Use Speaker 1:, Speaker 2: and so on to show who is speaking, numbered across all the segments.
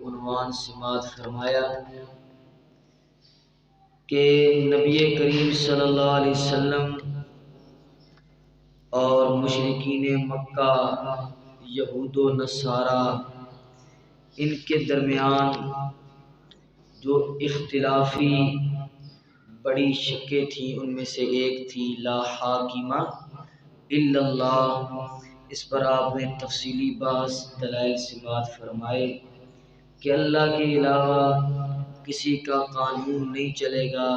Speaker 1: عنوان سماعت فرمایا کہ نبی کریم صلی اللہ علیہ وسلم اور مشرکین مکہ یہود و نصارہ ان کے درمیان جو اختلافی بڑی شکیں تھیں ان میں سے ایک تھی لا حاکم الا اللہ۔ اس پر آپ نے تفصیلی بحث دلائل سماعت فرمائے کہ اللہ کے علاوہ کسی کا قانون نہیں چلے گا،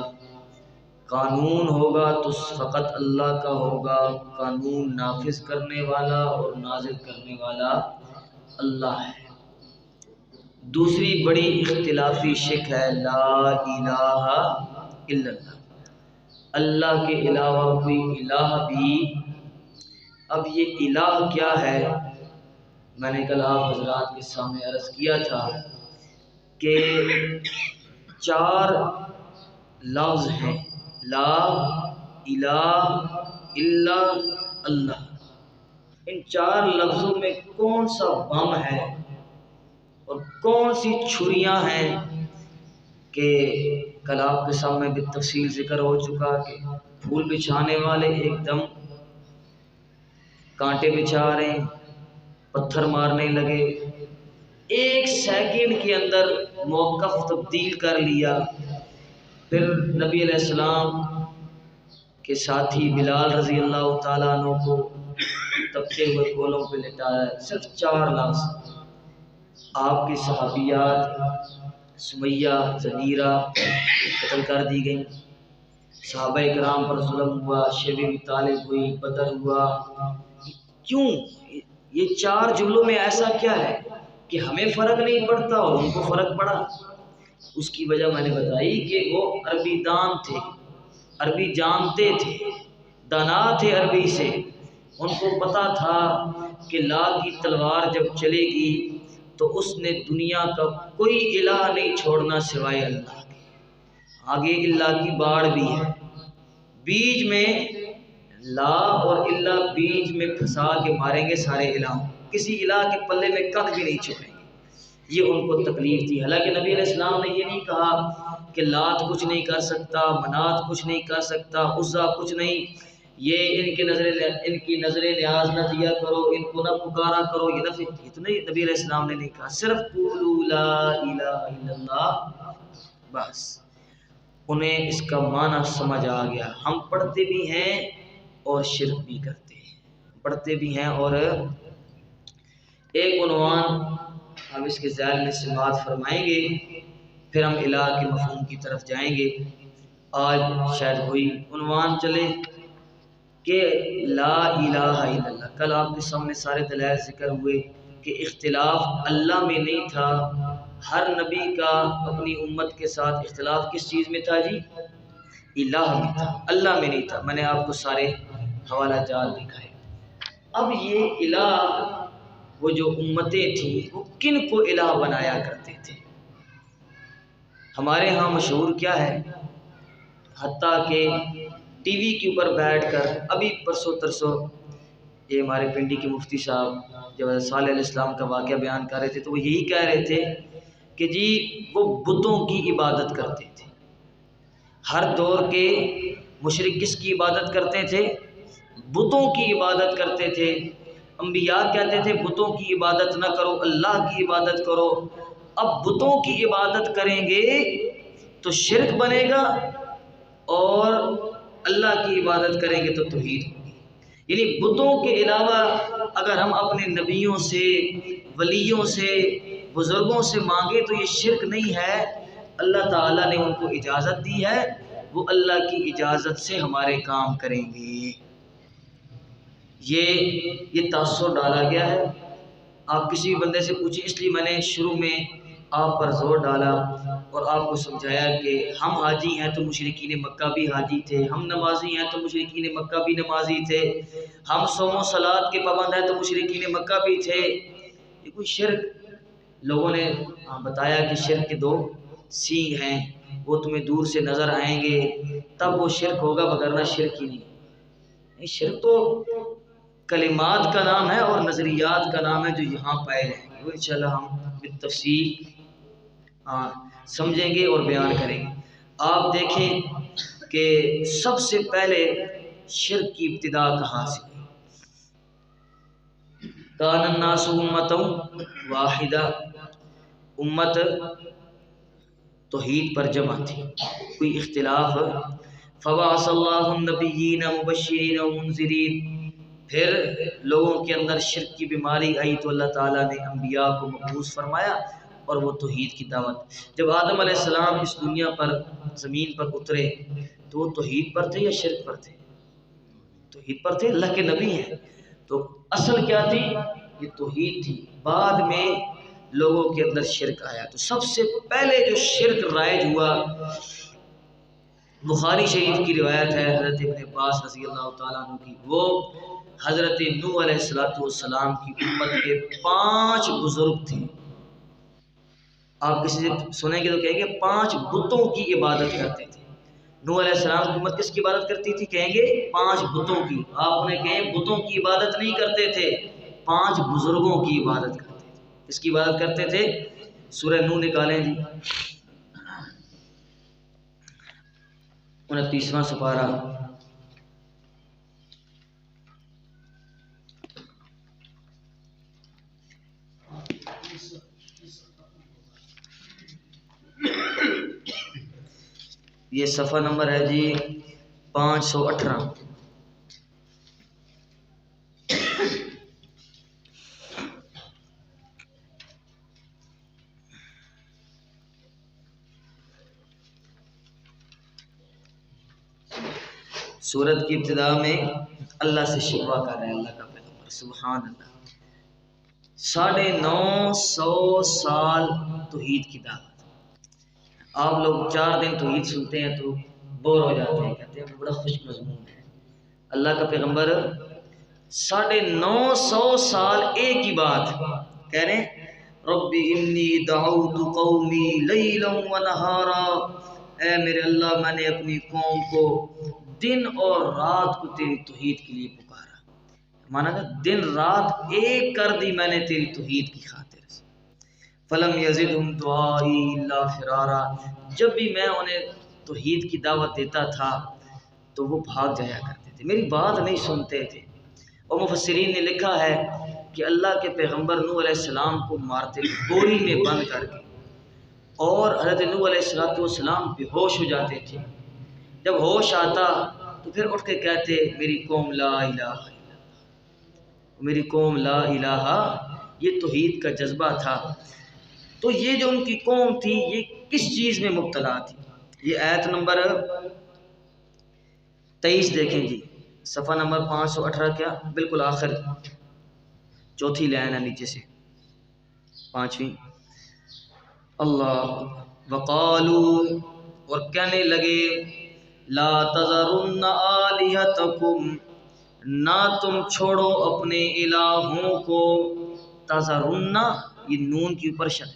Speaker 1: قانون ہوگا تو فقط اللہ کا ہوگا، قانون نافذ کرنے والا اور نازل کرنے والا اللہ ہے۔ دوسری بڑی اختلافی شک ہے لا الہ الا اللہ، اللہ کے علاوہ کوئی الہ بھی۔ اب یہ الہ کیا ہے؟ میں نے کل آپ حضرات کے سامنے عرض کیا تھا کہ 4 لفظ ہیں لا الہ الا اللہ۔ ان 4 لفظوں میں کون سا بم ہے اور کون سی چھریاں ہیں کہ کل آپ کے سامنے بالتفصیل ذکر ہو چکا کہ پھول بچھانے والے ایک دم کانٹے بچھا رہے ہیں، پتھر مارنے لگے، 1 سیکنڈ کے اندر موقف تبدیل کر لیا۔ پھر نبی علیہ السلام کے ساتھی بلال رضی اللہ تعالیٰ عنہ کو تپتے ہوئے کولوں پہ لٹایا۔ صرف 4 لفظ۔ آپ کی صحابیات سمیہ زنیرہ قتل کر دی گئیں، صحابہ کرام پر ظلم ہوا، شیب ابی طالب ہوئی، بدر ہوا۔ کیوں؟ یہ 4 جملوں میں ایسا کیا ہے کہ ہمیں فرق نہیں پڑتا اور ان کو فرق پڑا؟ اس کی وجہ میں نے بتائی کہ وہ عربی دان تھے، عربی جانتے تھے، دانا تھے عربی سے۔ ان کو پتا تھا کہ لا کی تلوار جب چلے گی تو اس نے دنیا کا کوئی الہ نہیں چھوڑنا سوائے اللہ کے۔ آگے اللہ کی باڑ بھی ہے، بیچ میں لا اور اللہ بیچ میں پھنسا کے ماریں گے سارے الہ، کسی الہ کے پلے میں ککھ بھی نہیں چھوڑیں گے۔ یہ ان کو تکلیف تھی۔ حالانکہ نبی علیہ السلام نے یہ نہیں کہا کہ لات کچھ نہیں کر سکتا، منات کچھ نہیں کر سکتا، عزا کچھ نہیں، یہ ان کی نظر نیاز نہ دیا کرو، ان کو نہ پکارا کرو، یہ تو نہیں، نبی علیہ السلام نے نہیں کہا، صرف قولوا لا الہ الا اللہ بس۔ انہیں اس کا معنی سمجھ آ گیا۔ ہم پڑھتے بھی ہیں اور شرک بھی کرتے ہیں، پڑھتے بھی ہیں اور ایک عنوان ہم اس کے ذیل میں سماعت فرمائیں گے، پھر ہم الہ کے مفہوم کی طرف جائیں گے۔ آج شاید وہی عنوان چلے کہ لا الہ الا اللہ۔ کل آپ کے سامنے سارے دلائل ذکر ہوئے کہ اختلاف اللہ میں نہیں تھا، ہر نبی کا اپنی امت کے ساتھ اختلاف کس چیز میں تھا جی؟ الہ میں تھا، اللہ میں نہیں تھا۔ میں نے آپ کو سارے حوالہ جات دکھائے۔ اب یہ الہ، وہ جو امتیں تھیں وہ کن کو الہ بنایا کرتے تھے؟ ہمارے ہاں مشہور کیا ہے، حتیٰ کہ ٹی وی کے اوپر بیٹھ کر ابھی پرسوں ترسوں یہ ہمارے پنڈی کے مفتی صاحب جب حضرت صالح علیہ السلام کا واقعہ بیان کر رہے تھے تو وہ یہی کہہ رہے تھے کہ جی وہ بتوں کی عبادت کرتے تھے۔ ہر دور کے مشرک کس کی عبادت کرتے تھے؟ بتوں کی عبادت کرتے تھے۔ انبیاء کہتے تھے بتوں کی عبادت نہ کرو، اللہ کی عبادت کرو۔ اب بتوں کی عبادت کریں گے تو شرک بنے گا اور اللہ کی عبادت کریں گے تو توحید ہوگی۔ یعنی بتوں کے علاوہ اگر ہم اپنے نبیوں سے، ولیوں سے، بزرگوں سے مانگے تو یہ شرک نہیں ہے، اللہ تعالیٰ نے ان کو اجازت دی ہے، وہ اللہ کی اجازت سے ہمارے کام کریں گے۔ یہ تاثر ڈالا گیا ہے۔ آپ کسی بھی بندے سے پوچھیں، اس لیے میں نے شروع میں آپ پر زور ڈالا اور آپ کو سمجھایا کہ ہم حاجی ہیں تو مشرکین مکہ بھی حاجی تھے، ہم نمازی ہیں تو مشرکین مکہ بھی نمازی تھے، ہم صوم و صلات کے پابند ہیں تو مشرکین مکہ بھی تھے۔ یہ کوئی شرک لوگوں نے بتایا کہ شرک کے 2 سینگ ہیں، وہ تمہیں دور سے نظر آئیں گے تب وہ شرک ہوگا، وگرنہ شرک ہی نہیں۔ شرک تو کلمات کا نام ہے اور نظریات کا نام ہے جو یہاں پائے جائیں گے، وہ انشاءاللہ ہم بالتفصیل ہاں سمجھیں گے اور بیان کریں گے۔ آپ دیکھیں کہ سب سے پہلے شرک کی ابتدا کہاں سے ہوئی؟ کان الناس امۃ واحدہ، امت توحید پر جمع تھی، کوئی اختلاف۔ فبعث اللہ النبیین مبشرین ومنذرین، پھر لوگوں کے اندر شرک کی بیماری آئی تو اللہ تعالیٰ نے انبیاء کو مبعوث فرمایا اور وہ توحید کی دعوت۔ جب آدم علیہ السلام اس دنیا پر زمین پر اترے تو وہ توحید پر تھے یا شرک پر تھے؟ توحید پر تھے، اللہ کے نبی ہیں۔ تو اصل کیا تھی؟ یہ توحید تھی، بعد میں لوگوں کے اندر شرک آیا۔ تو سب سے پہلے جو شرک رائج ہوا، بخاری شریف کی روایت ہے حضرت ابن عباس رضی اللہ تعالیٰ عنہ کی، وہ حضرت نوح علیہ السلام کی امت کے 5 بزرگ تھے۔ آپ کسی سے سنیں گے تو کہیں گے 5 بتوں کی عبادت کرتے تھے۔ نوح علیہ السلام کی امت کس کی عبادت کرتی تھی؟ کہیں گے 5 بتوں کی۔ آپ انہیں کہیں بتوں کی عبادت نہیں کرتے تھے، 5 بزرگوں کی عبادت کرتے تھے۔ کس کی عبادت کرتے تھے؟ سورہ نوح نکالیں جی، 29واں سپارہ، یہ صفحہ نمبر ہے جی 518۔ سورت کی ابتدا میں اللہ سے شکوہ کر رہے ہیں اللہ کا پیغمبر، سبحان اللہ۔ 950 سال توحید کی دعوت۔ آپ لوگ 4 دن توحید سنتے ہیں تو بور ہو جاتے ہیں، کہتے ہیں بڑا خوش مضمون ہے۔ اللہ کا پیغمبر 950 سال ایک ہی بات کہہ رہے ہیں، رب انی دعوت قومی لیلا و نہارا، اے میرے اللہ میں نے اپنی قوم کو دن اور رات کو تیری توحید کے لیے پکارا، مانا کہ دن رات ایک کر دی میں نے تیری توحید کی خاطر سے۔ فلم یزدہم دعائی الا فرارا، جب بھی میں انہیں توحید کی دعوت دیتا تھا تو وہ بھاگ جایا کرتے تھے، میری بات نہیں سنتے تھے۔ اور مفسرین نے لکھا ہے کہ اللہ کے پیغمبر نوح علیہ السلام کو مارتے بوری میں بند کر کے، اور حضرت نوح علیہ السلام بے ہوش ہو جاتے تھے۔ جب ہوش آتا تو پھر اٹھ کے کہتے میری قوم لا الہ الا اللہ، میری قوم لا الہ، یہ توحید کا جذبہ تھا۔ تو یہ جو ان کی قوم تھی یہ کس چیز میں مبتلا تھی؟ یہ آیت نمبر 23 دیکھیں جی، صفحہ نمبر 518، کیا بالکل آخر 4تھی لائن ہے نیچے سے، 5ویں۔ اللہ وقالو، اور کہنے لگے، لا تذرن آلہتکم، نہ تم چھوڑو اپنے الہوں کو، تذرن یہ نون کے اوپر شد،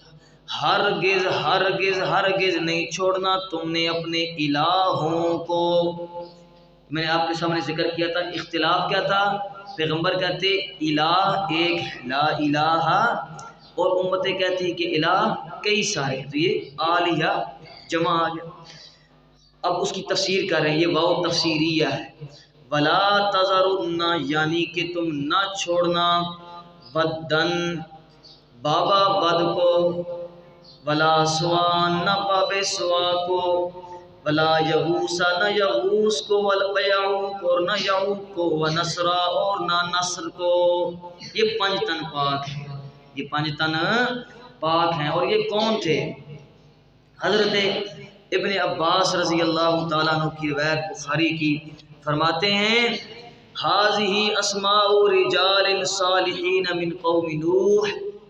Speaker 1: ہرگز ہرگز ہرگز نہیں چھوڑنا تم نے اپنے الہوں کو۔ میں نے آپ کے سامنے ذکر کیا تھا اختلاف کیا تھا، پیغمبر کہتے الہ ایک ہے لا الہ، اور امتیں کہتی کہ الہ کئی سارے، تو یہ آلیہ جمع آ گیا۔ اب اس کی تفسیر کر رہے ہیں، یہ واو تفسیریہ ہے، ولا تذرن یعنی کہ تم نہ چھوڑنا، ودن بابا ود کو، ولا سوا نہ باب سوا کو، ولا یغوسا نہ یغوس کو، ولیعوق اور نہ یعوق کو، ونسرا اور نہ نصر کو۔ یہ 5 تن پاک ہیں، یہ 5 تن پاک ہیں۔ اور یہ کون تھے؟ حضرت ابن عباس رضی اللہ تعالیٰ عنہ کی روایت بخاری کی، فرماتے ہیں ہذہ اسماء رجال صالحین من قوم نوح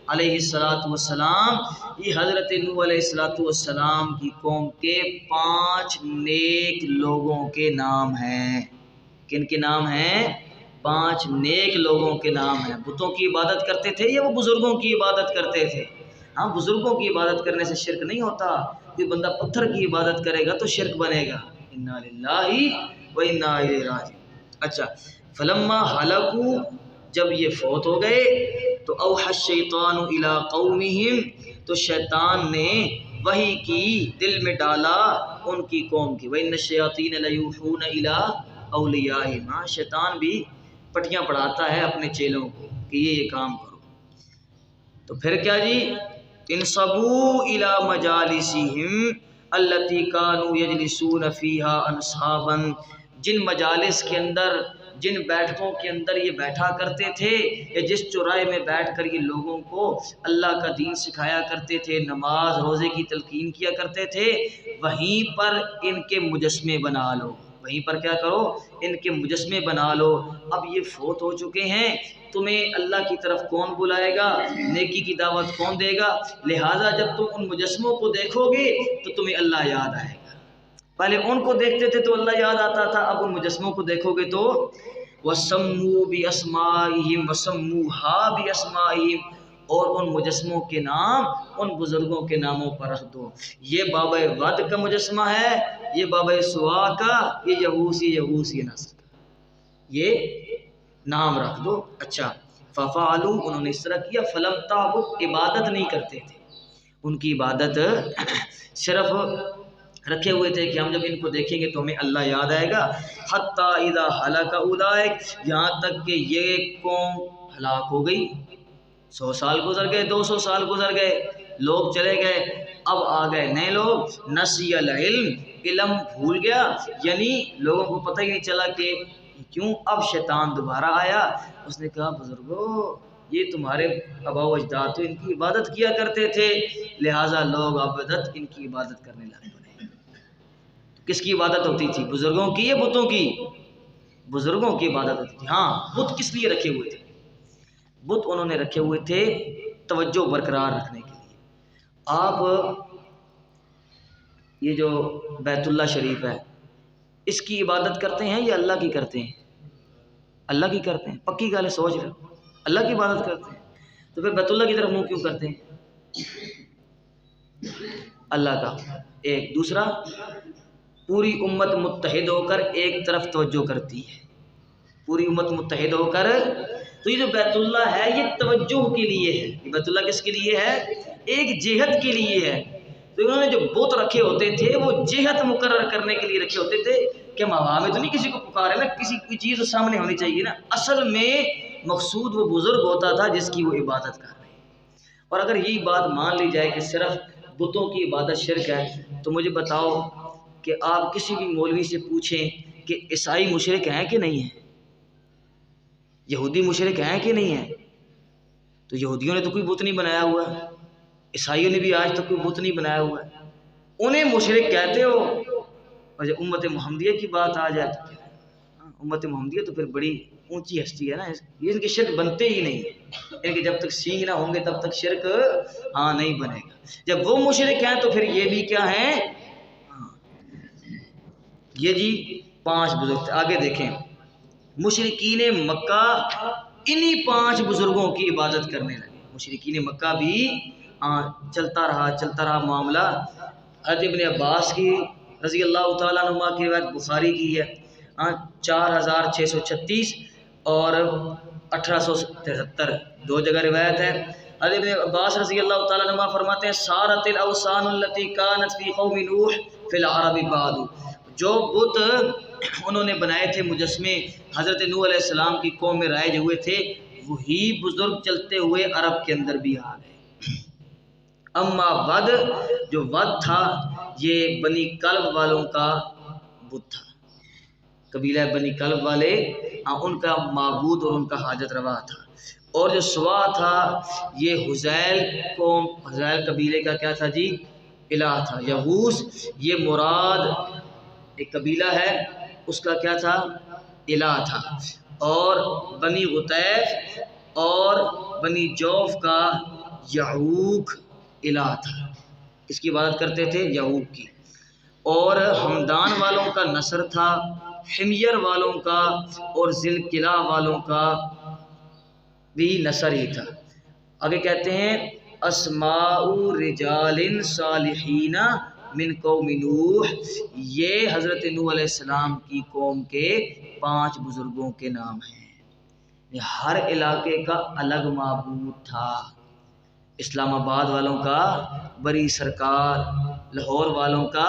Speaker 1: علیہ السلام، یہ حضرت نوح علیہ السلام کی قوم کے 5 نیک لوگوں کے نام ہیں۔ کن کے نام ہیں؟ 5 نیک لوگوں کے نام ہیں۔ بتوں کی عبادت کرتے تھے یا وہ بزرگوں کی عبادت کرتے تھے؟ ہاں، بزرگوں کی عبادت کرنے سے شرک نہیں ہوتا، کوئی بندہ پتھر کی عبادت کرے گا تو شرک بنے گا۔ انا للہ و انا الیہ راجعون۔ اچھا، فلما ہلکوا، جب یہ فوت ہو گئے تو اوحى الشیطان الی قومہم، تو شیطان نے وحی کی دل میں ڈالا ان کی قوم کی. وَإِنَّ الشَّيَاطِينَ لَيُوحُونَ إِلَىٰ أَوْلِيَائِهِمْ. شیطان بھی پٹیاں پڑھاتا ہے اپنے چیلوں کو کہ یہ کام کرو. تو پھر کیا جی؟ انصبوا إِلَىٰ مَجَالِسِهِمْ الَّتِي كَانُوا يَجْلِسُونَ فِيهَا أَنْصَابًا. جن مجالس کے اندر، جن بیٹھکوں کے اندر یہ بیٹھا کرتے تھے، یا جس چوراہے میں بیٹھ کر یہ لوگوں کو اللہ کا دین سکھایا کرتے تھے، نماز روزے کی تلقین کیا کرتے تھے، وہیں پر ان کے مجسمے بنا لو. وہیں پر کیا کرو؟ ان کے مجسمے بنا لو. اب یہ فوت ہو چکے ہیں، تمہیں اللہ کی طرف کون بلائے گا؟ نیکی کی دعوت کون دے گا؟ لہٰذا جب تم ان مجسموں کو دیکھو گے تو تمہیں اللہ یاد آئے گا. پہلے ان کو دیکھتے تھے تو اللہ یاد آتا تھا، اب ان مجسموں کو دیکھو گے تو وَسَمُّوا بِأَسْمَائِهِمْ وَسَمُّوهَا بِأَسْمَائِهِمْ. اور ان مجسموں کے نام ان بزرگوں کے ناموں پر رکھ دو. یہ بابا ود کا مجسمہ ہے، یہ بابا سوا کا، یہ یغوث نصر کا، یہ نام رکھ دو. اچھا فَفَعَلُوا. انہوں نے اس طرح کیا. فَلَمْ تَعْبُدْ. عبادت نہیں کرتے تھے، ان کی عبادت صرف رکھے ہوئے تھے کہ ہم جب ان کو دیکھیں گے تو ہمیں اللہ یاد آئے گا. حتیٰ اذا ہلک اولئک. یہاں تک کہ یہ قوم ہلاک ہو گئی. 100 سال گزر گئے، 200 سال گزر گئے، لوگ چلے گئے، اب آ گئے نئے لوگ. نسی العلم. علم بھول گیا، یعنی لوگوں کو پتہ ہی نہیں چلا کہ کیوں. اب شیطان دوبارہ آیا، اس نے کہا بزرگو یہ تمہارے آباء و اجداد تو ان کی عبادت کیا کرتے تھے، لہٰذا لوگ عبادت ان کی عبادت کرنے لگ پڑے. کس کی عبادت ہوتی تھی؟ بزرگوں کی یا بتوں کی؟ بزرگوں کی عبادت ہوتی تھی. ہاں بت کس لیے رکھے ہوئے تھے؟ بت انہوں نے رکھے ہوئے تھے توجہ برقرار رکھنے کے لیے. آپ یہ جو بیت اللہ شریف ہے اس کی عبادت کرتے ہیں یا اللہ کی کرتے ہیں؟ اللہ کی کرتے ہیں. پکی گل ہے، سوچ رہے ہو؟ اللہ کی عبادت کرتے ہیں تو پھر بیت اللہ کی طرف منہ کیوں کرتے ہیں؟ اللہ کا. ایک دوسرا، پوری امت متحد ہو کر ایک طرف توجہ کرتی ہے. پوری امت متحد ہو کر، تو یہ جو بیت اللہ ہے یہ توجہ کے لیے ہے. یہ بیت اللہ کس کے لیے ہے؟ ایک جہت کے لیے ہے. تو انہوں نے جو بت رکھے ہوتے تھے وہ جہت مقرر کرنے کے لیے رکھے ہوتے تھے کہ ہم ہوا میں تو نہیں کسی کو پکارے نا، کسی کوئی چیز سامنے ہونی چاہیے نا. اصل میں مقصود وہ بزرگ ہوتا تھا جس کی وہ عبادت کر رہے ہیں. اور اگر یہی بات مان لی جائے کہ صرف بتوں کی عبادت شرک ہے، تو مجھے بتاؤ کہ آپ کسی بھی مولوی سے پوچھیں کہ عیسائی مشرک ہیں کہ نہیں ہیں، یہودی مشرک ہیں کہ نہیں ہیں؟ تو یہودیوں نے تو کوئی بت نہیں بنایا ہوا ہے، عیسائیوں نے بھی آج تک کوئی بت نہیں بنایا ہوا ہے. انہیں مشرک کہتے ہو. اور جب امت محمدیہ کی بات آ جائے تو امت محمدیہ تو پھر بڑی اونچی ہستی ہے نا، یہ ان کے شرک بنتے ہی نہیں. ان کے جب تک سینگ نہ ہوں گے تب تک شرک نہیں بنے گا. جب وہ مشرک ہیں تو پھر یہ بھی کیا ہیں؟ یہ جی 5 بزرگ تھے. آگے دیکھیں، مشرکین مکہ انہی 5 بزرگوں کی عبادت کرنے لگے. مشرکین مکہ بھی چلتا رہا معاملہ. حضرت ابن عباس کی رضی اللہ تعالیٰ عنہ کی روایت بخاری کی ہے 4636 اور 1873، 2 جگہ روایت ہے. حضرت ابن عباس رضی اللہ تعالیٰ عنہ فرماتے ہیں سارت الاوثان التي كانت في قوم نوح في العرب بعد. جو بت انہوں نے بنائے تھے مجسمے حضرت نوح علیہ السلام کی قوم میں رائج ہوئے تھے، وہی بزرگ چلتے ہوئے عرب کے اندر بھی آ گئے. اما ود، جو ود تھا یہ بنی کلب والوں کا بت تھا. قبیلہ بنی کلب والے ان کا معبود اور ان کا حاجت روا تھا. اور جو سوا تھا یہ حزیل قوم، حزیل قبیلے کا کیا تھا جی؟ الہ تھا. یغوث یہ مراد ایک قبیلہ ہے، اس کا کیا تھا؟ الہ تھا. اور بنی غطیف اور بنی جوف کا یعوق الہ تھا. اس کی عبادت کرتے تھے یعوق کی. اور ہمدان والوں کا نصر تھا، حمیر والوں کا اور ذوالقلع والوں کا بھی نصر ہی تھا. آگے کہتے ہیں اسماء رجال صالحین من قوم نوح. یہ حضرت نوح علیہ السلام کی قوم کے 5 بزرگوں کے نام ہیں. ہر علاقے کا الگ معبود تھا. اسلام آباد والوں کا بری سرکار، لاہور والوں کا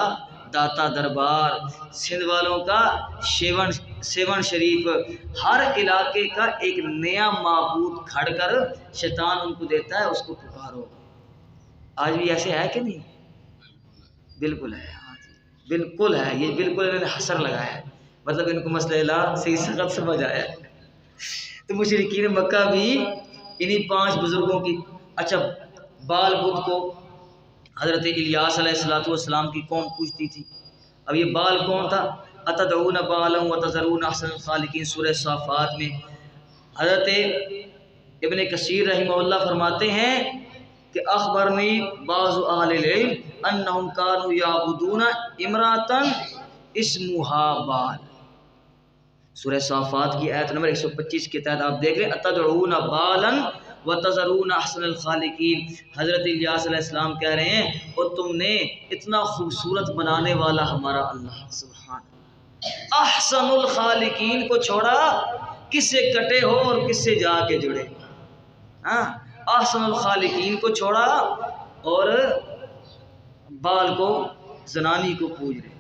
Speaker 1: داتا دربار، سندھ والوں کا سیون شریف، ہر علاقے کا ایک نیا معبود کھڑ کر شیطان ان کو دیتا ہے، اس کو پکارو۔ آج بھی ایسے ہے کہ نہیں؟ بالکل ہے، ہاں جی بالکل ہے، یہ بالکل انہوں نے حسر لگایا ہے، مطلب ان کو مسئلہ لا صحیح سخت سمجھ آیا ہے۔ تو مشرکین مکہ بھی انہی 5 بزرگوں کی، اچھا بال بدھ کو حضرت الیاس علیہ السلام کی قوم پوچھتی تھی۔ اب یہ بال کون تھا؟ اتدعون بالا وتذرون احسن الخالقین، سورہ صافات میں حضرت ابن کثیر رحمہ اللہ فرماتے ہیں کہ اخبرنی بعض اہل العلم انہم کانوا یعبدون امراتا اسمها بال، سورہ صافات کی آیت نمبر 125 کے تحت آپ دیکھ رہے ہیں اتدعون بالا وتذرون احسن الخالقین، حضرت الیاس علیہ السلام کہہ رہے ہیں اور تم نے اتنا خوبصورت بنانے والا ہمارا اللہ سبحان احسن الخالقین کو چھوڑا، کس سے کٹے ہو اور کس سے جا کے جڑے، ہاں احسن الخالقین کو چھوڑا اور بال کو زنانی کو پوج رہے،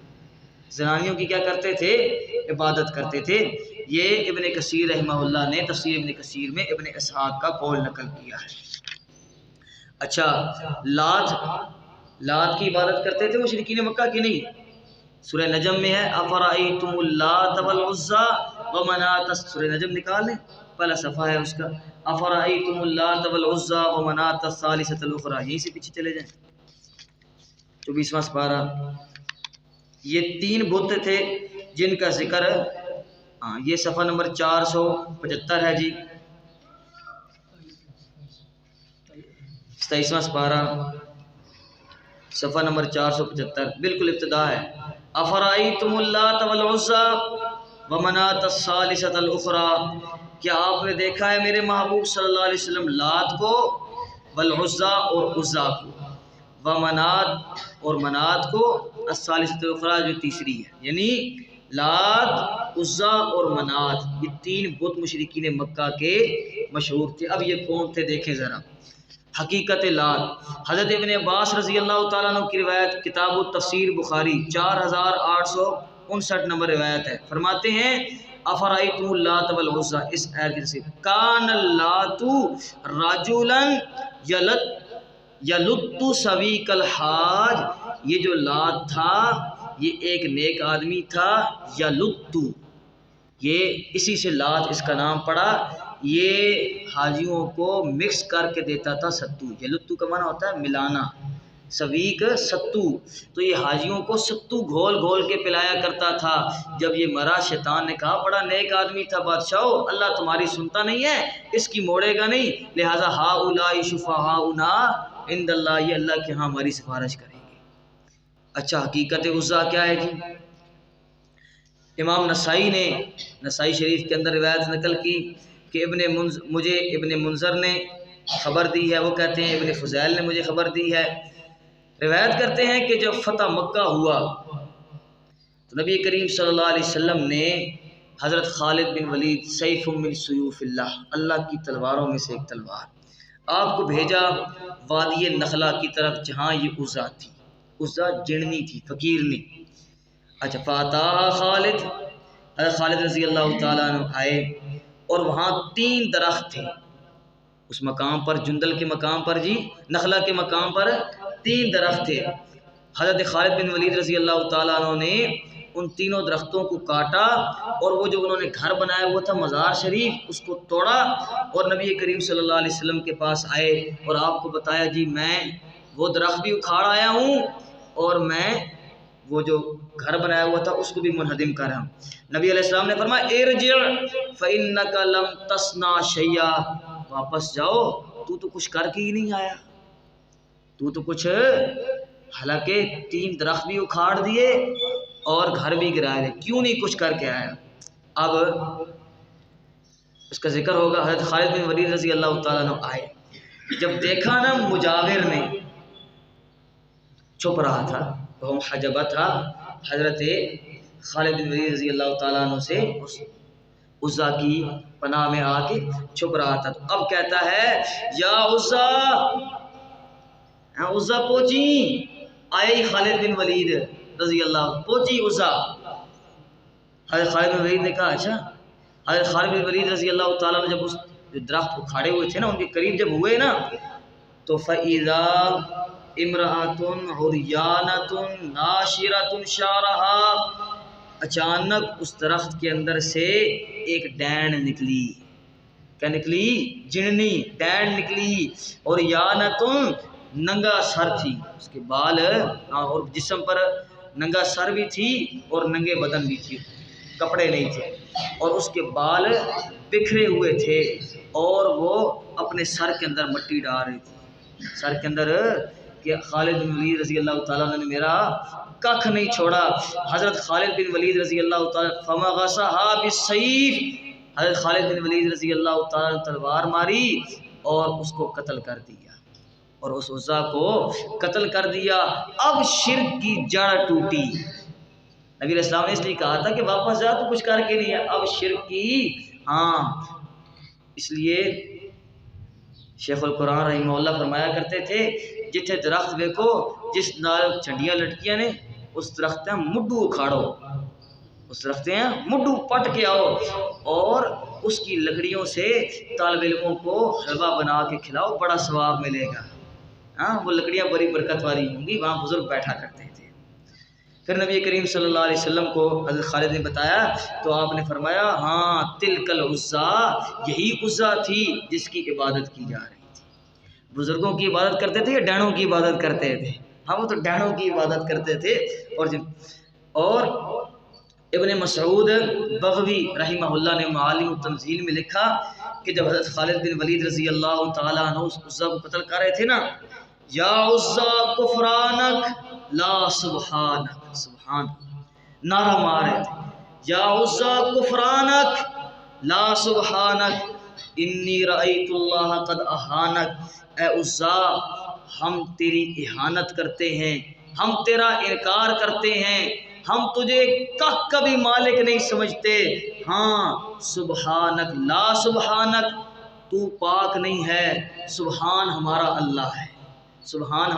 Speaker 1: زنانیوں کی کیا کرتے تھے؟ عبادت کرتے تھے۔ یہ ابن کثیر رحمہ اللہ نے تفسیر ابن کثیر میں ابن اسحاق کا قول نقل کیا ہے۔ اچھا لات کی عبادت کرتے تھے مشرکین مکہ کی نہیں؟ سورہ نجم میں ہے افرأیتم اللات والعزی ومناۃ، سورہ نجم نکال لیں پہلا صفحہ ہے اس کا، افرأیتم اللات والعزی ومناۃ الثالثۃ الاخری، یہیں سے پیچھے چلے جائیں 24واں سپارہ۔ یہ 3 بت تھے جن کا ذکر، ہاں یہ صفحہ نمبر 475 ہے جی، 27واں سپارہ صفحہ نمبر 475 بالکل ابتدا ہے، افرأیتم اللات والعزی ومناۃ الثالثۃ الاخری، کیا آپ نے دیکھا ہے میرے محبوب صلی اللہ علیہ وسلم لات کو، والعزی اور عزی کو، ومنات اور منات کو، الثالثۃ الاخری جو تیسری ہے، یعنی لات عزی اور منات یہ 3 بت مشرکین مکہ کے مشہور تھے۔ اب یہ کون تھے دیکھیں ذرا، حقیقت لات، حضرت ابن عباس رضی اللہ تعالیٰ عنہ کی روایت، کتاب التفسیر بخاری 4859 نمبر روایت ہے، فرماتے ہیں افرأیتم اللات والعزی، اس آیت کی تفسیر، کان اللات رجلا یلت سویق الحاج، یہ جو لات تھا یہ ایک نیک آدمی تھا، یلت یہ اسی سے لات اس کا نام پڑا، یہ حاجیوں کو مکس کر کے دیتا تھا ستو، یلتو کا معنی ہوتا ہے ملانا، سویق ستو، تو یہ حاجیوں کو ستو گھول گھول کے پلایا کرتا تھا۔ جب یہ مرا شیطان نے کہا بڑا نیک آدمی تھا بادشاہ، اللہ تمہاری سنتا نہیں ہے، اس کی موڑے گا نہیں، لہذا ہؤلاء شفعاؤنا عند اللہ، یہ اللہ کے ہاں ہماری سفارش کریں گے۔ اچھا حقیقت عزیٰ کیا ہے جی؟ امام نسائی نے نسائی شریف کے اندر روایت نقل کی کہ مجھے ابن منذر نے خبر دی ہے، وہ کہتے ہیں ابن فضیل نے مجھے خبر دی ہے، روایت کرتے ہیں کہ جب فتح مکہ ہوا تو نبی کریم صلی اللہ علیہ وسلم نے حضرت خالد بن ولید سیف من سیوف اللہ، اللہ کی تلواروں میں سے ایک تلوار، آپ کو بھیجا وادی نخلا کی طرف جہاں یہ عزیٰ تھی، عزیٰ جڑنی تھی، فقیرنی۔ اچھا فاتح خالد، حضرت خالد رضی اللہ تعالیٰ عنہ آئے اور وہاں 3 درخت تھے اس مقام پر، جندل کے مقام پر جی، نخلا کے مقام پر 3 درخت تھے۔ حضرت خالد بن ولید رضی اللہ تعالیٰ عنہ نے ان تینوں درختوں کو کاٹا اور وہ جو انہوں نے گھر بنایا ہوا تھا مزار شریف اس کو توڑا اور نبی کریم صلی اللہ علیہ وسلم کے پاس آئے اور آپ کو بتایا جی میں وہ درخت بھی اکھاڑ آیا ہوں اور میں وہ جو گھر بنایا ہوا تھا اس کو بھی منہدم کر رہا ہوں۔ نبی علیہ السلام نے فرمایا ارجع فإنک لم تصنع شیئا، واپس جاؤ تو کچھ کر کے ہی نہیں آیا، تو کچھ، حالانکہ 3 درخت بھی اکھاڑ دیے اور گھر بھی گرائے دے، کیوں نہیں کچھ کر کے آیا؟ اب اس کا ذکر ہوگا، حضرت خالد بن ولید رضی اللہ تعالیٰ عنہ آئے، جب دیکھا نا مجاور نے چھپ رہا تھا، وہ حجبہ تھا حضرت خالد بن ولید رضی اللہ تعالیٰ عنہ سے عزیٰ کی پناہ میں آ کے چھپ رہا تھا، تو اب کہتا ہے یا عزیٰ عزا پہنچی، آئے خالد بن ولید رضی اللہ، پہنچی عزا. حضرت خالد بن ولید نے کہا اچھا. حضرت خالد بن ولید رضی اللہ تعالیٰ نے جب اس درخت کو کھڑے ہوئے تھے نا، ان کے قریب جب ہوئے نا، تو فَإِذَا امرأۃ عریانۃ ناشرۃ شعرها، اچانک اس درخت کے اندر سے ایک ڈینڈ نکلی. کیا نکلی؟ جننی ڈینڈ نکلی. اور یانۃ، ننگا سر تھی، اس کے بال اور جسم پر ننگا سر بھی تھی اور ننگے بدن بھی تھی، کپڑے نہیں تھے، اور اس کے بال بکھرے ہوئے تھے، اور وہ اپنے سر کے اندر مٹی ڈال رہی تھی. سر کے اندر کہ خالد بن ولید رضی اللہ تعالیٰ نے میرا ککھ نہیں چھوڑا. حضرت خالد بن ولید رضی اللہ تعالیٰ فَمَغَصَهَا بِالسَّيْفِ، حضرت خالد بن ولید رضی اللہ تعالیٰ نے تلوار ماری اور اس کو قتل کر دیا، اور اس عزا کو قتل کر دیا. اب شرک کی جڑ ٹوٹی. نبی علیہ السلام نے اس لیے کہا تھا کہ واپس جا تو کچھ کر کے نہیں ہے، اب شرک کی. ہاں اس لیے شیخ القرآن رحمہ اللہ فرمایا کرتے تھے جتھے درخت دیکھو جس نال چنڈیاں لٹکیاں نے، اس درخت مڈو اکھاڑو، اس درخت مڈو پٹ کے آؤ، اور اس کی لکڑیوں سے طالب علموں کو حلوہ بنا کے کھلاؤ، بڑا ثواب ملے گا. ہاں وہ لکڑیاں بڑی برکت والی ہوں گی، وہاں بزرگ بیٹھا کرتے تھے. پھر نبی کریم صلی اللہ علیہ وسلم کو حضرت خالد نے بتایا تو آپ نے فرمایا ہاں تلک العزا، یہی عزا تھی جس کی عبادت کی جا رہی تھی. بزرگوں کی عبادت کرتے تھے یا ڈینوں کی عبادت کرتے تھے؟ ہاں وہ تو ڈینوں کی عبادت کرتے تھے. اور ابن مسعود بغوی رحمہ اللہ نے معالم التنزیل میں لکھا کہ جب حضرت خالد بن ولید رضی اللہ تعالیٰ عنہ اس عزا کو قتل کر رہے تھے نا، یا عزا کفرانک لا سبحانک، سبحان نعرہ مار رہے تھے، یا عزا کفرانک لا سبحانک انی رأیت اللہ قد اہانک. اے عزا ہم تیری اہانت کرتے ہیں، ہم تیرا انکار کرتے ہیں، ہم تجھے کبھی مالک نہیں سمجھتے. ہاں سبحانک لا سبحانک، تو پاک نہیں ہے، سبحان ہمارا اللہ ہے، سبحان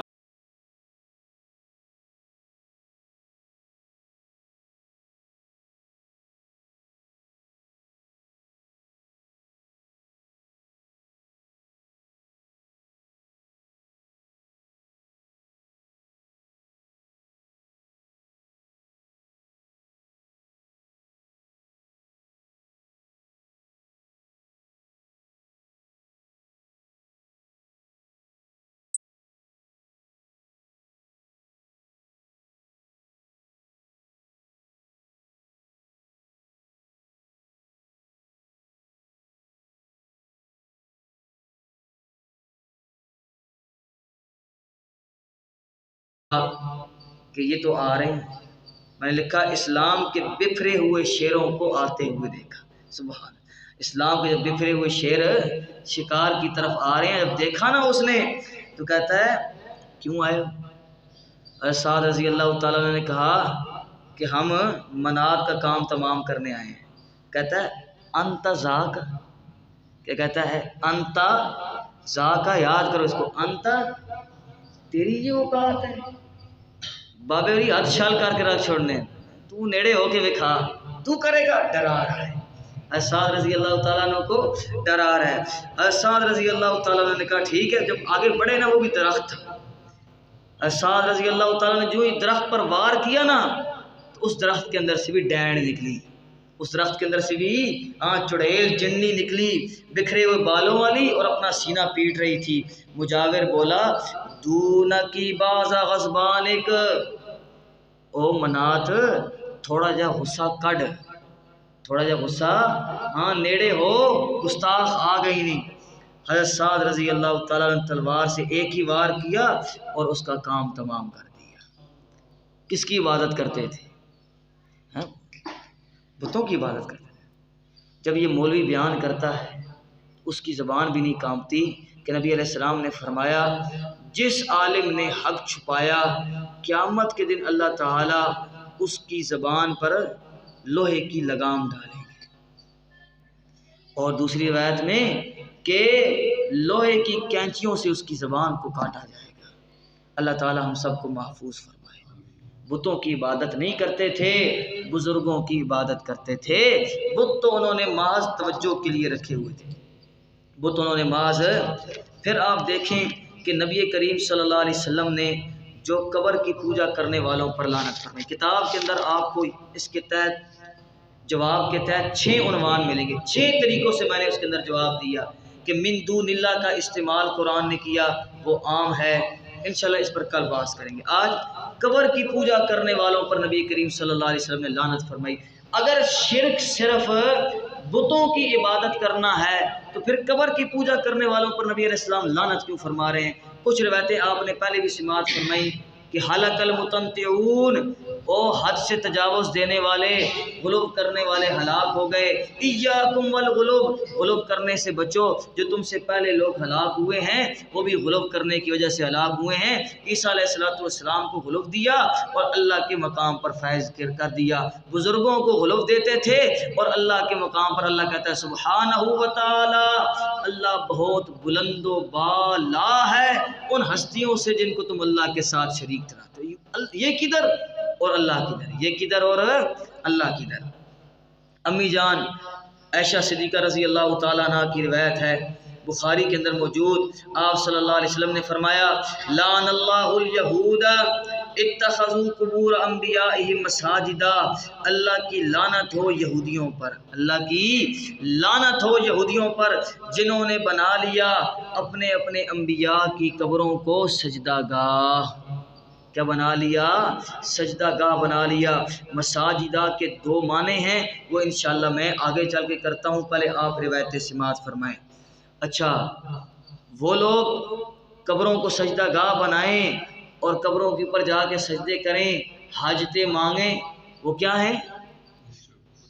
Speaker 1: کہ یہ تو آ رہے ہیں. میں نے لکھا اسلام کے بکھرے ہوئے شیروں کو آتے ہوئے دیکھا. سبحان اسلام کے جب بکھرے ہوئے شیر شکار کی طرف آ رہے ہیں، جب دیکھا نا اس نے تو کہتا ہے کیوں آئے ہو؟ سعد رضی اللہ تعالیٰ نے کہا کہ ہم منات کا کام تمام کرنے آئے ہیں. کہتا ہے انت ذاک، کیا کہتا ہے؟ انت ذاک، یاد کرو اس کو، انت تیری یہ اوقات ہے بابے ہوری ہاتھ چھال کر کے رکھ چھوڑنے، تو نیڑے ہو کے دکھا، تو کرے گا. ڈرا رہا ہے اسعد رضی اللہ تعالیٰ عنہ کو، ڈرا رہا ہے. اسعد رضی اللہ تعالیٰ عنہ نے کہا ٹھیک ہے. جب آگے بڑھے نا، وہ بھی درخت تھا. اسعد رضی اللہ تعالیٰ نے جو ہی درخت پر وار کیا نا، تو اس درخت کے اندر سے بھی ڈینڈ نکلی، اس درخت کے اندر سے بھی چڑیل جنی نکلی، بکھرے ہوئے بالوں والی، اور اپنا سینہ پیٹ رہی تھی. مجاور بولا دون کی بازا غضبانک، او منات تھوڑا جا غصہ کڈ، تھوڑا جا غصہ، ہاں نیڑے ہو، گستاخ آ گئی نہیں. حضرت سعد رضی اللہ تعالیٰ نے تلوار سے ایک ہی وار کیا اور اس کا کام تمام کر دیا. کس کی عبادت کرتے تھے؟ بتوں کی عبادت کرتے تھے. جب یہ مولوی بیان کرتا ہے اس کی زبان بھی نہیں کانپتی کہ نبی علیہ السلام نے فرمایا جس عالم نے حق چھپایا قیامت کے دن اللہ تعالیٰ اس کی زبان پر لوہے کی لگام ڈالیں گے. اور دوسری روایت میں کہ لوہے کی کینچیوں سے اس کی زبان کو کاٹا جائے گا. اللہ تعالی ہم سب کو محفوظ فرمائے۔ بتوں کی عبادت نہیں کرتے تھے، بزرگوں کی عبادت کرتے تھے۔ بت تو انہوں نے محض توجہ کے لیے رکھے ہوئے تھے، بت انہوں نے محض۔ پھر آپ دیکھیں کہ نبی کریم صلی اللہ علیہ وسلم نے جو قبر کی پوجا کرنے والوں پر لعنت فرمائی، کتاب کے اندر آپ کو اس کے تحت جواب کے تحت 6 عنوان ملیں گے، 6 طریقوں سے میں نے اس کے اندر جواب دیا کہ من دون اللہ کا استعمال قرآن نے کیا وہ عام ہے۔ انشاءاللہ اس پر کل بحث کریں گے۔ آج قبر کی پوجا کرنے والوں پر نبی کریم صلی اللہ علیہ وسلم نے لعنت فرمائی۔ اگر شرک صرف بتوں کی عبادت کرنا ہے تو پھر قبر کی پوجا کرنے والوں پر نبی علیہ السلام لعنت کیوں فرما رہے ہیں؟ کچھ روایتیں آپ نے پہلے بھی سماعت فرمائی کہ ہلاک المتنطعون، او حد سے تجاوز دینے والے، غلو کرنے والے ہلاک ہو گئے۔ ایاکم والغلو، غلو کرنے سے بچو، جو تم سے پہلے لوگ ہلاک ہوئے ہیں وہ بھی غلو کرنے کی وجہ سے ہلاک ہوئے ہیں۔ عیسیٰ علیہ السلام کو غلو دیا اور اللہ کے مقام پر فیض کر دیا، بزرگوں کو غلو دیتے تھے اور اللہ کے مقام پر اللہ کہتا ہے سبحانہ و تعالی، اللہ بہت بلند و بالا ہے ان ہستیوں سے جن کو تم اللہ کے ساتھ شریک ٹھہراتے ہو۔ یہ کدھر اور اللہ کدھر، یہ کدھر اور اللہ کدھر۔ امی جان عائشہ صدیقہ رضی اللہ تعالیٰ عنہ کی روایت ہے، بخاری کے اندر موجود، آپ صلی اللہ علیہ وسلم نے فرمایا لعن اللہ الیہود اتخذوا قبور انبیائہم مساجدا، اللہ کی لعنت ہو یہودیوں پر، اللہ کی لعنت ہو یہودیوں پر جنہوں نے بنا لیا اپنے اپنے انبیاء کی قبروں کو سجدہ گاہ۔ کیا بنا لیا؟ سجدہ گاہ بنا لیا۔ مساجدہ کے 2 معنی ہیں، وہ انشاءاللہ میں آگے چل کے کرتا ہوں، پہلے آپ روایت سماعت فرمائیں۔ اچھا، وہ لوگ قبروں کو سجدہ گاہ بنائیں اور قبروں کے اوپر جا کے سجدے کریں، حاجتیں مانگیں، وہ کیا ہیں؟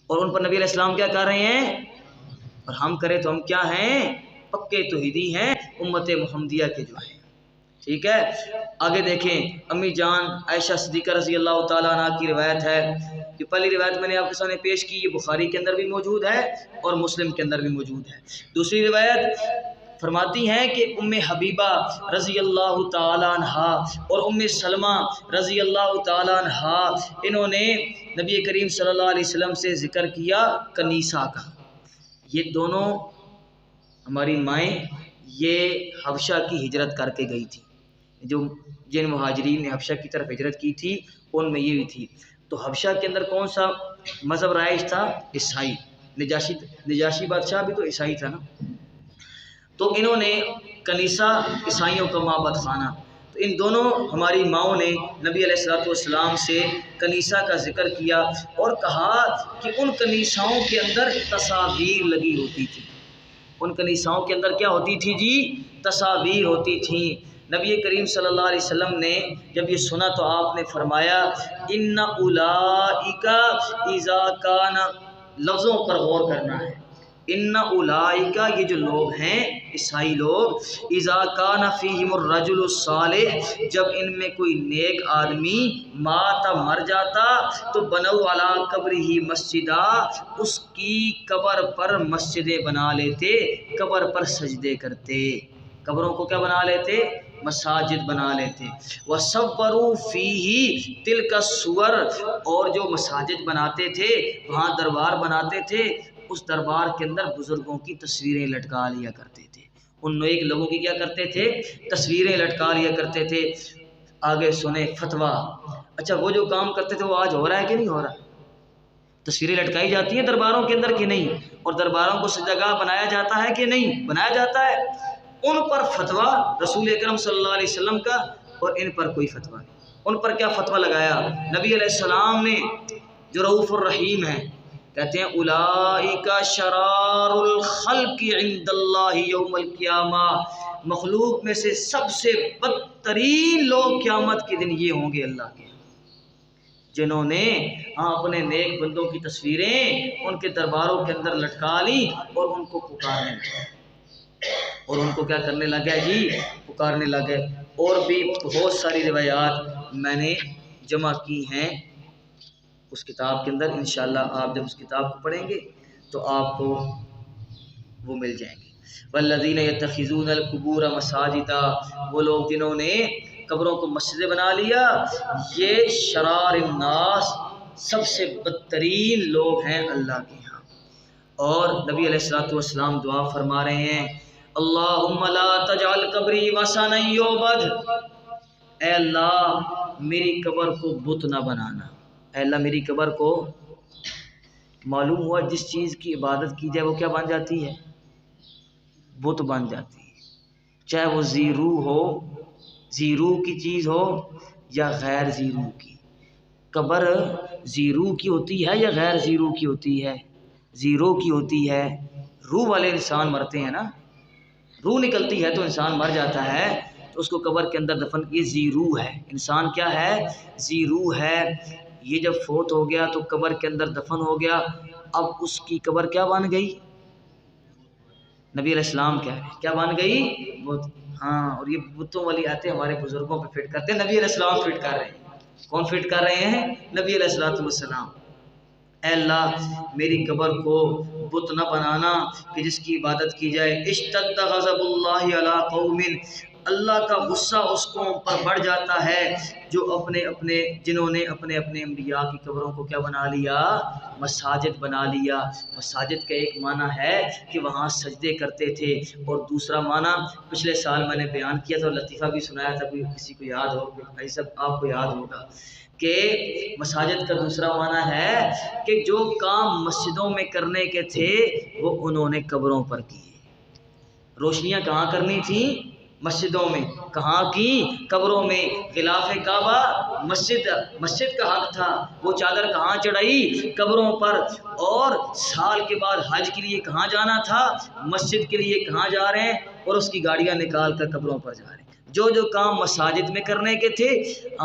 Speaker 1: اور ان پر نبی علیہ السلام کیا کر رہے ہیں؟ اور ہم کریں تو ہم کیا ہیں؟ پکے توحیدی ہیں، امت محمدیہ کے جو ہیں۔ ٹھیک ہے، آگے دیکھیں، امی جان عائشہ صدیقہ رضی اللہ تعالیٰ عنہ کی روایت ہے کہ پہلی روایت میں نے آپ کے سامنے پیش کی، یہ بخاری کے اندر بھی موجود ہے اور مسلم کے اندر بھی موجود ہے۔ دوسری روایت فرماتی ہیں کہ ام حبیبہ رضی اللہ تعالیٰ عنہ اور ام سلمہ رضی اللہ تعالیٰ عنہ، انہوں نے نبی کریم صلی اللہ علیہ وسلم سے ذکر کیا کنیسہ کا۔ یہ دونوں ہماری مائیں یہ حبشہ کی ہجرت کر کے گئی تھی، جن مہاجرین نے حبشہ کی طرف ہجرت کی تھی ان میں یہ بھی تھی۔ تو حبشہ کے اندر کون سا مذہب رائج تھا؟ عیسائی۔ نجاشی بادشاہ بھی تو عیسائی تھا نا۔ تو انہوں نے کنیسہ، عیسائیوں کا معبد خانہ، تو ان دونوں ہماری ماؤں نے نبی علیہ السلام سے کنیسہ کا ذکر کیا اور کہا کہ ان کنیساؤں کے اندر تصاویر لگی ہوتی تھی۔ ان کنیساؤں کے اندر کیا ہوتی تھی جی؟ تصاویر ہوتی تھیں۔ نبی کریم صلی اللہ علیہ وسلم نے جب یہ سنا تو آپ نے فرمایا ان اولئک اذا کان، لفظوں پر غور کرنا ہے، ان اولئک یہ جو لوگ ہیں عیسائی لوگ، اذا کان فیہم الرجل الصالح، جب ان میں کوئی نیک آدمی مات مر جاتا تو بنوا علی قبرہ مسجدا، اس کی قبر پر مسجدیں بنا لیتے، قبر پر سجدے کرتے، قبروں کو کیا بنا لیتے؟ مساجد بنا لیتے۔ وصوروا فیہ تلک الصور، اور جو مساجد بناتے تھے وہاں دربار بناتے تھے، اس دربار کے اندر بزرگوں کی تصویریں لٹکا لیا کرتے تھے، ان نیک لوگوں کی کیا کرتے تھے؟ تصویریں لٹکا لیا کرتے تھے۔ آگے سنیں فتویٰ۔ اچھا، وہ جو کام کرتے تھے وہ آج ہو رہا ہے کہ نہیں ہو رہا؟ تصویریں لٹکائی جاتی ہیں درباروں کے اندر کہ نہیں؟ اور درباروں کو سجدہ گاہ بنایا جاتا ہے کہ نہیں؟ بنایا جاتا ہے۔ ان پر فتویٰ رسول اکرم صلی اللہ علیہ وسلم کا، اور ان پر کوئی فتویٰ نہیں۔ ان پر کیا فتویٰ لگایا نبی علیہ السلام نے، جو رؤوف الرحیم ہیں، کہتے ہیں اولئک شرار الخلق عند اللہ یوم القیامہ، مخلوق میں سے سب سے بدترین لوگ قیامت کے دن یہ ہوں گے اللہ کے، جنہوں نے اپنے نیک بندوں کی تصویریں ان کے درباروں کے اندر لٹکا لی اور ان کو پکارنے لگے، اور ان کو کیا کرنے لگے جی؟ پکارنے لگے۔ اور بھی بہت ساری روایات میں نے جمع کی ہیں اس کتاب کے اندر، انشاءاللہ آپ جب اس کتاب کو پڑھیں گے تو آپ کو وہ مل جائیں گے۔ والذین یتخذون القبور مساجدا، وہ لوگ جنہوں نے قبروں کو مسجدیں بنا لیا، یہ شرار الناس، سب سے بدترین لوگ ہیں اللہ کے ہاں۔ اور نبی علیہ الصلوۃ والسلام دعا فرما رہے ہیں، اللہم لا تجعل قبری وثنا یعبد، اے اللہ میری قبر کو بت نہ بنانا، اے اللہ میری قبر کو، معلوم ہوا جس چیز کی عبادت کی جائے وہ کیا بن جاتی ہے؟ بت بن جاتی ہے، چاہے وہ ذی روح ہو، ذی روح کی چیز ہو یا غیر ذی روح کی۔ قبر ذی روح کی ہوتی ہے یا غیر ذی روح کی ہوتی ہے؟ ذی روح کی ہوتی ہے۔ روح والے انسان مرتے ہیں نا، روح نکلتی ہے تو انسان مر جاتا ہے، تو اس کو قبر کے اندر دفن، یہ ذی روح ہے، انسان کیا ہے؟ ذی روح ہے۔ یہ جب فوت ہو گیا تو قبر کے اندر دفن ہو گیا، اب اس کی قبر کیا بن گئی؟ نبی علیہ السلام کیا بن گئی؟ بت۔ ہاں، اور یہ بتوں والی آتے ہمارے بزرگوں پہ فٹ کرتے ہیں، نبی علیہ السلام فٹ کر رہے ہیں۔ کون فٹ کر رہے ہیں؟ نبی علیہ الصلوۃ والسلام۔ اے اللہ میری قبر کو بت نہ بنانا کہ جس کی عبادت کی جائے۔ اشتد غضب اللہ علی قوم، اللہ کا غصہ اس قوم پر بڑھ جاتا ہے جو جنہوں نے اپنے انبیاء کی قبروں کو کیا بنا لیا؟ مساجد بنا لیا۔ مساجد کا ایک معنی ہے کہ وہاں سجدے کرتے تھے، اور دوسرا معنی پچھلے سال میں نے بیان کیا تھا اور لطیفہ بھی سنایا تھا، کسی کو یاد ہو، بھائی سب آپ کو یاد ہوگا کہ مساجد کا دوسرا معنی ہے کہ جو کام مسجدوں میں کرنے کے تھے وہ انہوں نے قبروں پر کیے۔ روشنیاں کہاں کرنی تھی؟ مسجدوں میں۔ کہاں کی؟ قبروں میں۔ غلاف کعبہ مسجد کا حق تھا، وہ چادر کہاں چڑھائی؟ قبروں پر۔ اور سال کے بعد حج کے لیے کہاں جانا تھا؟ مسجد کے لیے کہاں جا رہے ہیں؟ اور اس کی گاڑیاں نکال کر قبروں پر جا رہے ہیں۔ جو کام مساجد میں کرنے کے تھے،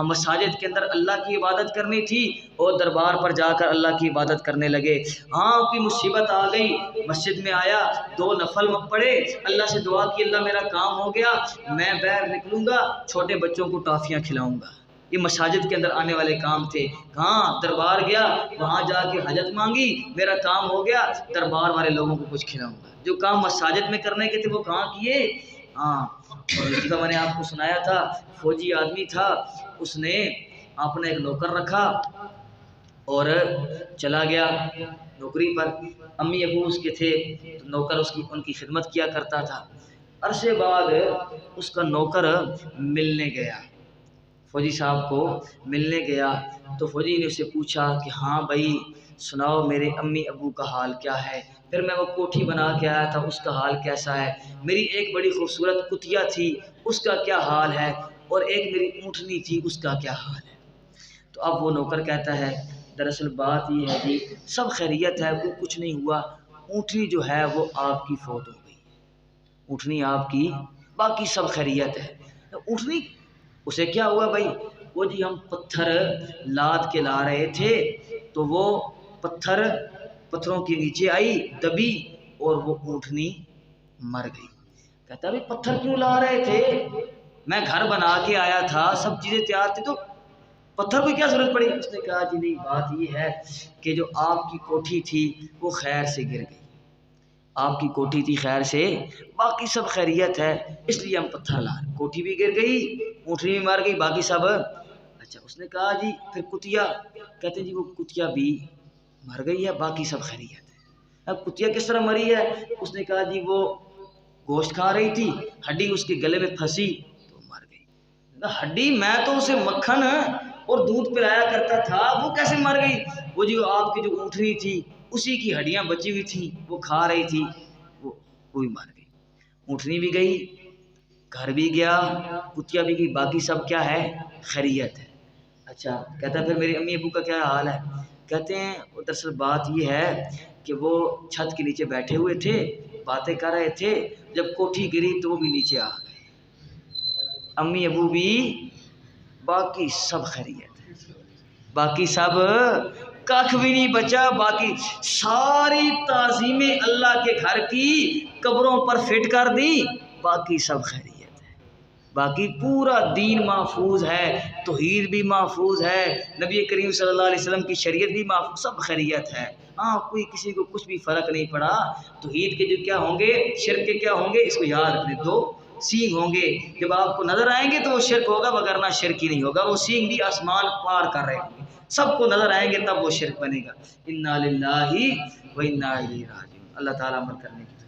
Speaker 1: مساجد کے اندر اللہ کی عبادت کرنی تھی، اور دربار پر جا کر اللہ کی عبادت کرنے لگے۔ ہاں کوئی مصیبت آ گئی، مسجد میں آیا، 2 نفل پڑھے، اللہ سے دعا کی اللہ میرا کام ہو گیا، میں باہر نکلوں گا چھوٹے بچوں کو ٹافیاں کھلاؤں گا۔ یہ مساجد کے اندر آنے والے کام تھے۔ ہاں دربار گیا، وہاں جا کے حاجت مانگی، میرا کام ہو گیا، دربار والے لوگوں کو کچھ کھلاؤں گا۔ جو کام مساجد میں کرنے کے تھے وہ کہاں کیے؟ ہاں، اور اسی کا میں نے آپ کو سنایا تھا، فوجی آدمی تھا، اس نے اپنا ایک نوکر رکھا اور چلا گیا نوکری پر۔ امی ابو اس کے تھے، تو نوکر ان کی خدمت کیا کرتا تھا۔ عرصے بعد اس کا نوکر ملنے گیا، فوجی صاحب کو ملنے گیا، تو فوجی نے اسے پوچھا کہ ہاں بھائی سناؤ میرے امی ابو کا حال کیا ہے؟ پھر میں وہ کوٹھی بنا کے آیا تھا، اس کا حال کیسا ہے؟ میری ایک بڑی خوبصورت کتیا تھی، اس کا کیا حال ہے؟ اور ایک میری اونٹنی تھی، اس کا کیا حال ہے؟ تو اب وہ نوکر کہتا ہے دراصل بات یہ ہے جی سب خیریت ہے، کوئی کچھ نہیں ہوا، اونٹنی جو ہے وہ آپ کی فوت ہو گئی، اونٹنی آپ کی، باقی سب خیریت ہے۔ اونٹنی اسے کیا ہوا بھائی؟ وہ جی ہم پتھر لاد کے لا رہے تھے، تو وہ پتھروں کے نیچے آئی، دبی، اور وہ اونٹنی مر گئی۔ کہتا ہے پتھر کیوں لا رہے تھے؟ میں گھر بنا کے آیا تھا، سب چیزیں تیار تھی، تو پتھر کو کیا ضرورت پڑی؟ اس نے کہا جی نہیں، بات یہ ہے کہ جو آپ کی کوٹھی تھی وہ خیر سے گر گئی، آپ کی کوٹھی تھی خیر سے، باقی سب خیریت ہے، اس لیے ہم پتھر لا رہے، کوٹھی بھی گر گئی، اونٹنی بھی مر گئی، باقی سب اچھا۔ اس نے کہا جی پھر کتیا؟ کہتے ہیں جی وہ کتیا بھی مر گئی ہے، باقی سب خیریت ہے۔ اب کتیا کس طرح مری ہے؟ اس نے کہا جی وہ گوشت کھا رہی تھی، ہڈی اس کے گلے میں پھنسی تو مر گئی۔ ہڈی میں تو اسے مکھن اور دودھ پلایا کرتا تھا، وہ کیسے مر گئی؟ وہ جو آپ کی جو اونٹنی تھی اسی کی ہڈیاں بچی ہوئی تھی، وہ کھا رہی تھی، وہ بھی مر گئی۔ اونٹنی بھی گئی، گھر بھی گیا، کتیا بھی گئی، باقی سب کیا ہے؟ خیریت ہے۔ اچھا، کہتا ہے پھر میری امی ابو کا کیا حال ہے؟ کہتے ہیں دراصل بات یہ ہے کہ وہ چھت کے نیچے بیٹھے ہوئے تھے، باتیں کر رہے تھے، جب کوٹھی گری تو وہ بھی نیچے آ گئے، امی ابو بھی، باقی سب خیریت ہے، باقی سب کھ بھی نہیں بچا، باقی ساری تعظیمیں اللہ کے گھر کی قبروں پر فٹ کر دی، باقی سب خیریت ہے، باقی پورا دین محفوظ ہے، توحید بھی محفوظ ہے، نبی کریم صلی اللہ علیہ وسلم کی شریعت بھی محفوظ، سب خیریت ہے۔ ہاں کوئی کسی کو کچھ بھی فرق نہیں پڑا، توحید کے جو کیا ہوں گے، شرک کے کیا ہوں گے، اس کو یاد رکھنے دو، سینگ ہوں گے، جب آپ کو نظر آئیں گے تو وہ شرک ہوگا، وگرنہ شرک ہی نہیں ہوگا۔ وہ سینگ بھی آسمان پار کر رہے ہوں گے، سب کو نظر آئیں گے، تب وہ شرک بنے گا۔ انا للہ و انا الیہ راجعون۔ اللہ تعالیٰ عمل کرنے کی